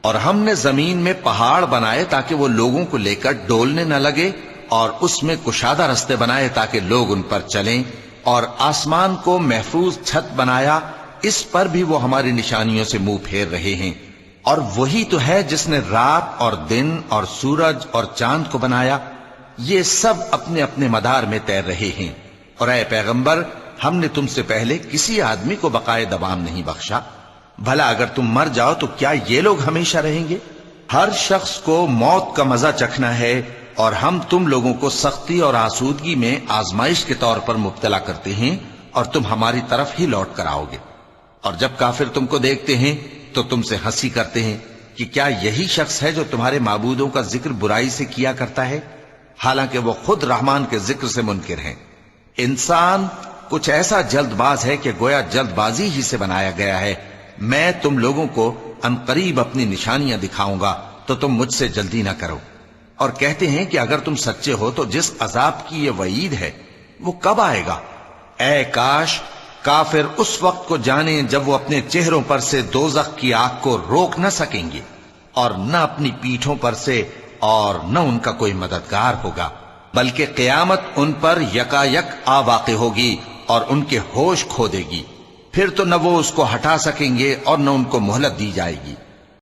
اور ہم نے زمین میں پہاڑ بنائے تاکہ وہ لوگوں کو لے کر ڈولنے نہ لگے، اور اس میں کشادہ رستے بنائے تاکہ لوگ ان پر چلیں، اور آسمان کو محفوظ چھت بنایا، اس پر بھی وہ ہماری نشانیوں سے منہ پھیر رہے ہیں۔ اور وہی تو ہے جس نے رات اور دن اور سورج اور چاند کو بنایا، یہ سب اپنے اپنے مدار میں تیر رہے ہیں۔ اور اے پیغمبر، ہم نے تم سے پہلے کسی آدمی کو بقائے دوام نہیں بخشا، بھلا اگر تم مر جاؤ تو کیا یہ لوگ ہمیشہ رہیں گے؟ ہر شخص کو موت کا مزہ چکھنا ہے، اور ہم تم لوگوں کو سختی اور آسودگی میں آزمائش کے طور پر مبتلا کرتے ہیں، اور تم ہماری طرف ہی لوٹ کر آؤ گے۔ اور جب کافر تم کو دیکھتے ہیں تو تم سے ہنسی کرتے ہیں کہ کیا یہی شخص ہے جو تمہارے معبودوں کا ذکر برائی سے کیا کرتا ہے، حالانکہ وہ خود رحمان کے ذکر سے منکر ہیں۔ انسان کچھ ایسا جلد باز ہے کہ گویا جلد بازی ہی سے بنایا گیا ہے۔ میں تم لوگوں کو عنقریب اپنی نشانیاں دکھاؤں گا تو تم مجھ سے جلدی نہ کرو۔ اور کہتے ہیں کہ اگر تم سچے ہو تو جس عذاب کی یہ وعید ہے وہ کب آئے گا؟ اے کاش کافر اس وقت کو جانیں جب وہ اپنے چہروں پر سے دوزخ کی آگ کو روک نہ سکیں گے، اور نہ اپنی پیٹھوں پر سے، اور نہ ان کا کوئی مددگار ہوگا، بلکہ قیامت ان پر یکا یک آ واقع ہوگی اور ان کے ہوش کھو دے گی، پھر تو نہ وہ اس کو ہٹا سکیں گے اور نہ ان کو مہلت دی جائے گی۔